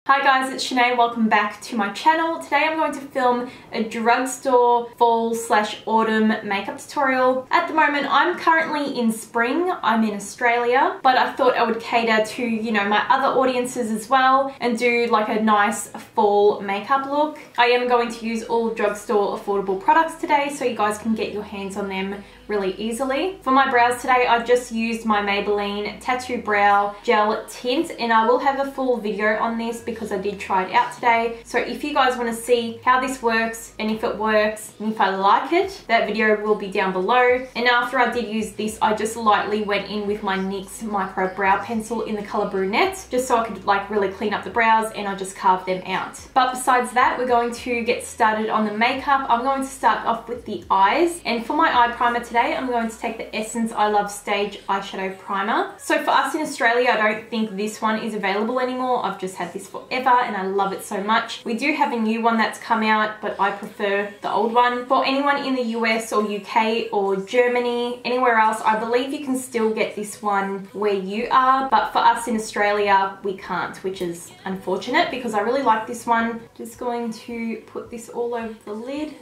Hi guys, it's Senay. Welcome back to my channel. Today I'm going to film a drugstore fall/autumn makeup tutorial. At the moment I'm currently in spring. I'm in Australia, but I thought I would cater to, you know, my other audiences as well and do like a nice fall makeup look. I am going to use all drugstore affordable products today so you guys can get your hands on them really easily. For my brows today, I just used my Maybelline Tattoo Brow Gel Tint, and I will have a full video on this because I did try it out today. So if you guys want to see how this works and if it works and if I like it, that video will be down below. And after I did use this, I just lightly went in with my NYX Micro Brow Pencil in the color Brunette, just so I could like really clean up the brows, and I just carved them out. But besides that, we're going to get started on the makeup. I'm going to start off with the eyes, and for my eye primer today, I'm going to take the Essence I Love Stage Eyeshadow Primer. So for us in Australia, I don't think this one is available anymore. I've just had this forever and I love it so much. We do have a new one that's come out, but I prefer the old one. For anyone in the US or UK or Germany, anywhere else, I believe you can still get this one where you are, but for us in Australia, we can't, which is unfortunate because I really like this one. Just going to put this all over the lid.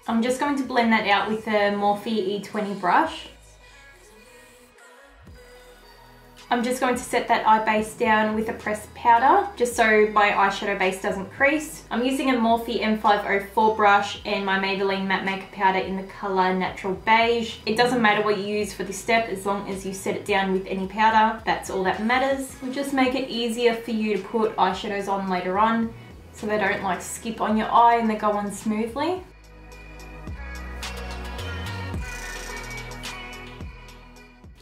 I'm just going to blend that out with a Morphe E20 brush. I'm just going to set that eye base down with a pressed powder, just so my eyeshadow base doesn't crease. I'm using a Morphe M504 brush and my Maybelline Matte Makeup Powder in the colour Natural Beige. It doesn't matter what you use for this step as long as you set it down with any powder. That's all that matters. We'll just make it easier for you to put eyeshadows on later on so they don't like skip on your eye and they go on smoothly.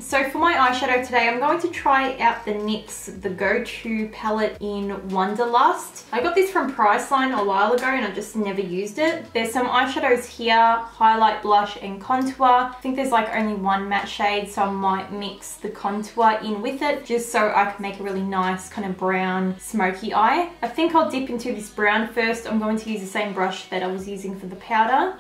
So for my eyeshadow today, I'm going to try out the NYX The Go-To palette in Wanderlust. I got this from Priceline a while ago and I just never used it. There's some eyeshadows here, highlight, blush and contour. I think there's like only one matte shade, so I might mix the contour in with it just so I can make a really nice kind of brown smoky eye. I think I'll dip into this brown first. I'm going to use the same brush that I was using for the powder.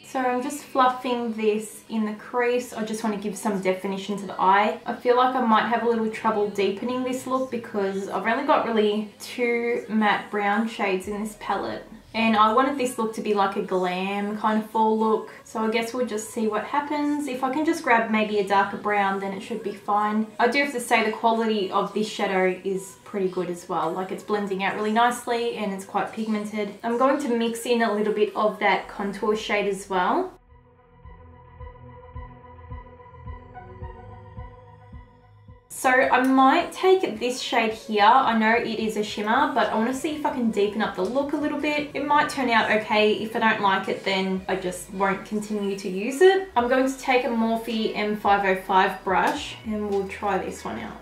So I'm just fluffing this in the crease. I just want to give some definition to the eye. I feel like I might have a little trouble deepening this look because I've only got really two matte brown shades in this palette. And I wanted this look to be like a glam kind of fall look. So I guess we'll just see what happens. If I can just grab maybe a darker brown, then it should be fine. I do have to say the quality of this shadow is pretty good as well. Like it's blending out really nicely and it's quite pigmented. I'm going to mix in a little bit of that contour shade as well. So I might take this shade here. I know it is a shimmer, but I want to see if I can deepen up the look a little bit. It might turn out okay. If I don't like it, then I just won't continue to use it. I'm going to take a Morphe M505 brush and we'll try this one out.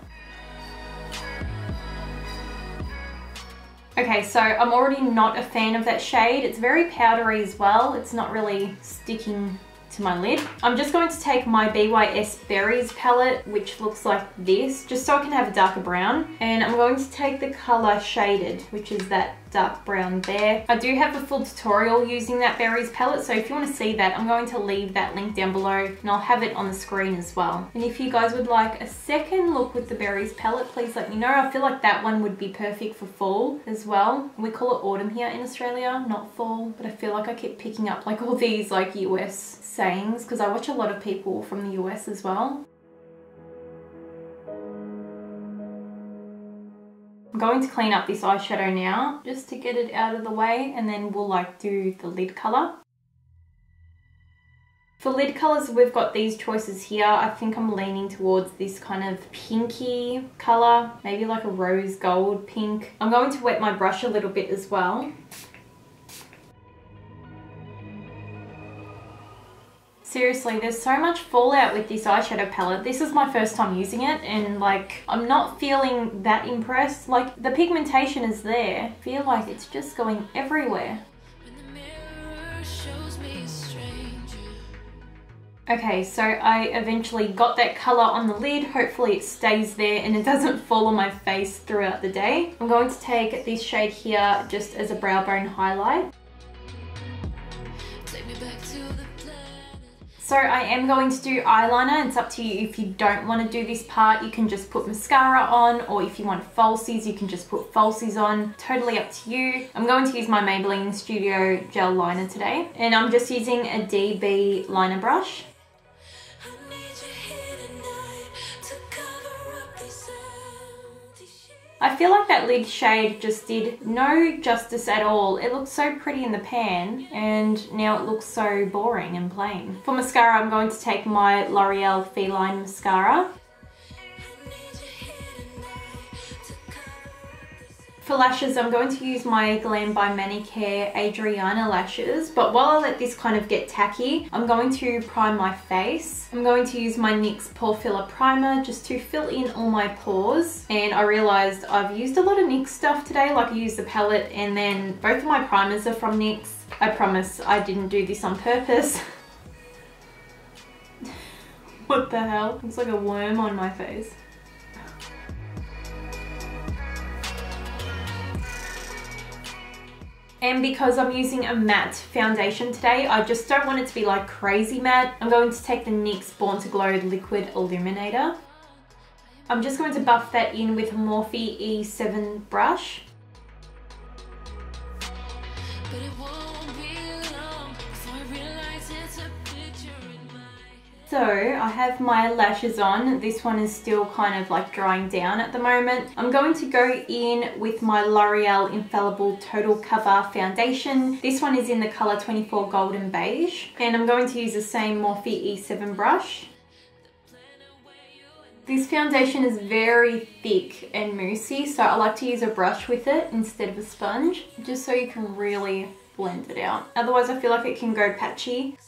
Okay, so I'm already not a fan of that shade. It's very powdery as well. It's not really sticking to my lid. I'm just going to take my BYS Berries Palette, which looks like this, just so I can have a darker brown. And I'm going to take the color Shaded, which is that dark brown there. I do have a full tutorial using that Berries palette, so if you want to see that, I'm going to leave that link down below and I'll have it on the screen as well. And if you guys would like a second look with the Berries palette, please let me know. I feel like that one would be perfect for fall as well. We call it autumn here in Australia, not fall, but I feel like I keep picking up like all these like US sayings because I watch a lot of people from the US as well. I'm going to clean up this eyeshadow now just to get it out of the way, and then we'll like do the lid color. For lid colors, we've got these choices here. I think I'm leaning towards this kind of pinky color, maybe like a rose gold pink. I'm going to wet my brush a little bit as well. Seriously, there's so much fallout with this eyeshadow palette. This is my first time using it and like I'm not feeling that impressed. Like the pigmentation is there. I feel like it's just going everywhere. Okay, so I eventually got that color on the lid. Hopefully it stays there and it doesn't fall on my face throughout the day. I'm going to take this shade here just as a brow bone highlight. So I am going to do eyeliner. It's up to you. If you don't want to do this part, you can just put mascara on, or if you want falsies, you can just put falsies on. Totally up to you. I'm going to use my Maybelline Studio Gel Liner today, and I'm just using a DB liner brush. I feel like that lid shade just did no justice at all. It looked so pretty in the pan and now it looks so boring and plain. For mascara, I'm going to take my L'Oreal Feline mascara. For lashes, I'm going to use my Glam by Manicare Adriana lashes, but while I let this kind of get tacky, I'm going to prime my face. I'm going to use my NYX Porefiller Primer just to fill in all my pores. And I realized I've used a lot of NYX stuff today, like I used the palette and then both of my primers are from NYX. I promise I didn't do this on purpose. What the hell? Looks like a worm on my face. And because I'm using a matte foundation today, I just don't want it to be like crazy matte. I'm going to take the NYX Born to Glow Liquid Illuminator. I'm just going to buff that in with a Morphe E7 brush. So I have my lashes on. This one is still kind of like drying down at the moment. I'm going to go in with my L'Oreal Infallible Total Cover Foundation. This one is in the color 24 Golden Beige. And I'm going to use the same Morphe E7 brush. This foundation is very thick and moussey, so I like to use a brush with it instead of a sponge, just so you can really blend it out. Otherwise I feel like it can go patchy.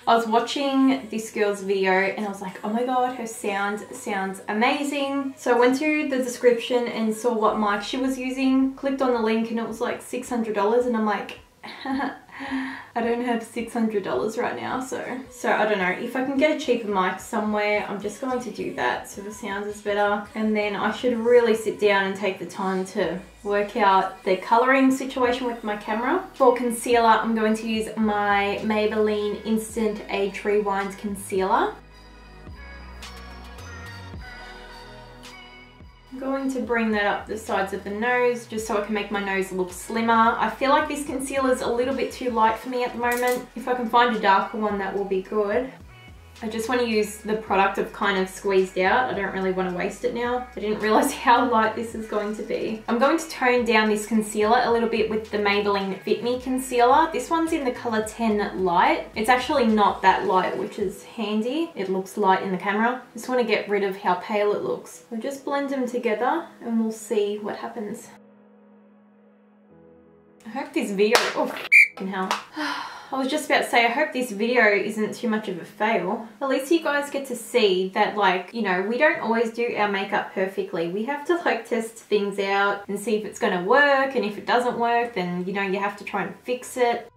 I was watching this girl's video and I was like, oh my god, her sound sounds amazing. So I went to the description and saw what mic she was using, clicked on the link and it was like $600 and I'm like, I don't have $600 right now, so I don't know. If I can get a cheaper mic somewhere, I'm just going to do that so the sound is better. And then I should really sit down and take the time to work out the colouring situation with my camera. For concealer, I'm going to use my Maybelline Instant Age Rewind Concealer. I'm going to bring that up the sides of the nose just so I can make my nose look slimmer. I feel like this concealer is a little bit too light for me at the moment. If I can find a darker one, that will be good. I just want to use the product I've kind of squeezed out. I don't really want to waste it now. I didn't realize how light this is going to be. I'm going to tone down this concealer a little bit with the Maybelline Fit Me concealer. This one's in the color 10 Light. It's actually not that light, which is handy. It looks light in the camera. Just want to get rid of how pale it looks. We'll just blend them together and we'll see what happens. I hope this video, oh f***ing hell. I was just about to say, I hope this video isn't too much of a fail. At least you guys get to see that, like, you know, we don't always do our makeup perfectly. We have to like test things out and see if it's gonna work, and if it doesn't work, then, you know, you have to try and fix it.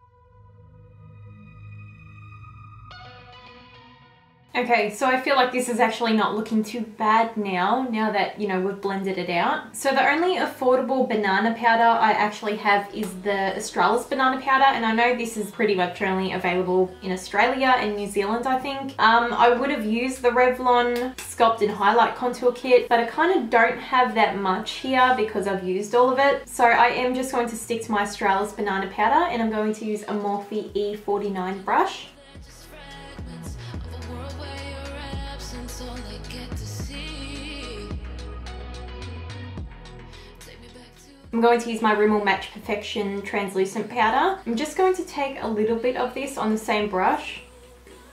Okay, so I feel like this is actually not looking too bad now that, you know, we've blended it out. So the only affordable banana powder I actually have is the Australis banana powder, and I know this is pretty much only available in Australia and New Zealand, I think. I would have used the Revlon Sculpt and Highlight Contour Kit, but I kind of don't have that much here because I've used all of it. So I am just going to stick to my Australis banana powder, and I'm going to use a Morphe E49 brush. I'm going to use my Rimmel Match Perfection translucent powder. I'm just going to take a little bit of this on the same brush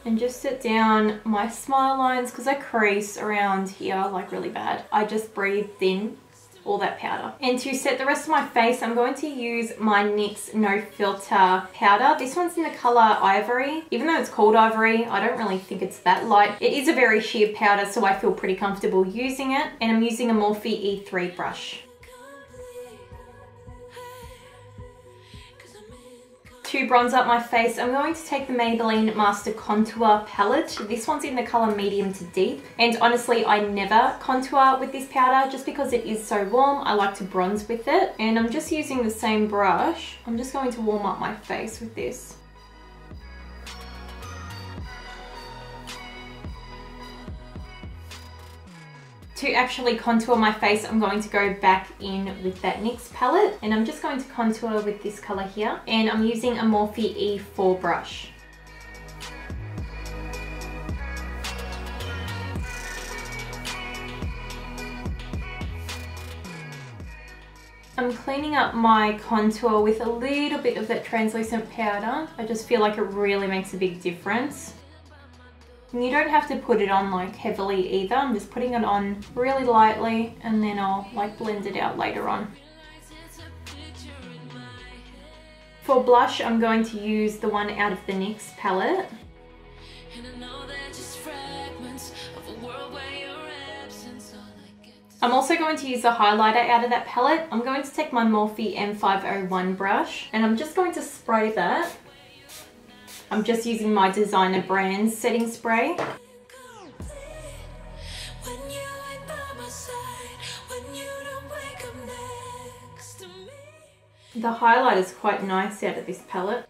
and just set down my smile lines because I crease around here like really bad. I just breathed in all that powder. And to set the rest of my face, I'm going to use my NYX No Filter powder. This one's in the color Ivory. Even though it's called Ivory, I don't really think it's that light. It is a very sheer powder, so I feel pretty comfortable using it. And I'm using a Morphe E3 brush. to bronze up my face, I'm going to take the Maybelline Master Contour Palette. This one's in the colour medium to deep. And honestly, I never contour with this powder just because it is so warm. I like to bronze with it. And I'm just using the same brush. I'm just going to warm up my face with this. To actually contour my face, I'm going to go back in with that NYX palette, and I'm just going to contour with this colour here, and I'm using a Morphe E4 brush. I'm cleaning up my contour with a little bit of that translucent powder. I just feel like it really makes a big difference. And you don't have to put it on like heavily either. I'm just putting it on really lightly and then I'll like blend it out later on. For blush, I'm going to use the one out of the NYX palette. I'm also going to use the highlighter out of that palette. I'm going to take my Morphe M501 brush and I'm just going to spray that. I'm just using my designer brand setting spray. The highlight is quite nice out of this palette.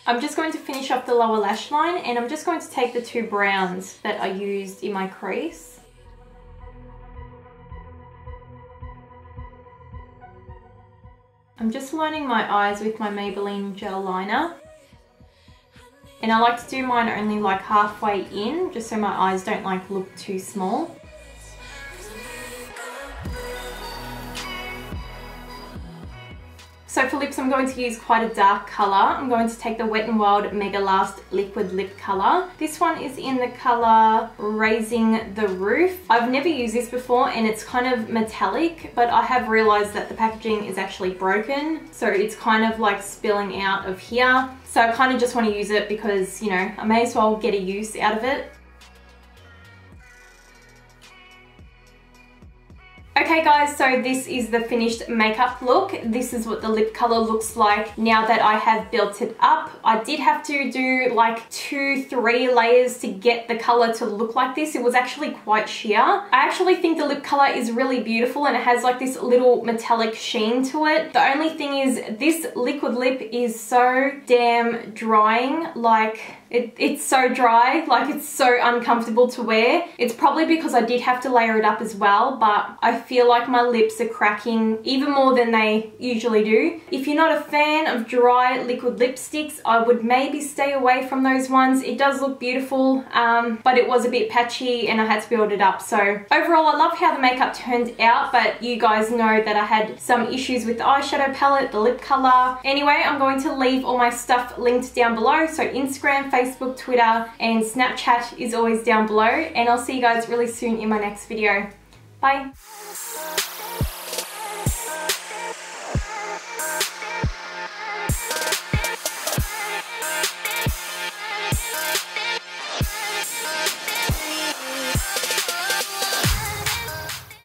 I'm just going to finish off the lower lash line and I'm just going to take the two browns that I used in my crease. I'm just lining my eyes with my Maybelline gel liner. And I like to do mine only like halfway in, just so my eyes don't like look too small. So for lips, I'm going to use quite a dark colour. I'm going to take the Wet n Wild Mega Last Liquid Lip Colour. This one is in the colour Raising the Roof. I've never used this before and it's kind of metallic, but I have realised that the packaging is actually broken. So it's kind of like spilling out of here. So I kind of just want to use it because, you know, I may as well get a use out of it. Okay guys, so this is the finished makeup look. This is what the lip color looks like now that I have built it up. I did have to do like 2-3 layers to get the color to look like this. It was actually quite sheer. I actually think the lip color is really beautiful and it has like this little metallic sheen to it. The only thing is this liquid lip is so damn drying. Like it's so dry, like it's so uncomfortable to wear. It's probably because I did have to layer it up as well, but I feel like my lips are cracking even more than they usually do. If you're not a fan of dry liquid lipsticks, I would maybe stay away from those ones. It does look beautiful, but it was a bit patchy and I had to build it up. So overall, I love how the makeup turned out, but you guys know that I had some issues with the eyeshadow palette, the lip color. Anyway, I'm going to leave all my stuff linked down below. So Instagram, Facebook, Twitter, and Snapchat is always down below. And I'll see you guys really soon in my next video. Bye.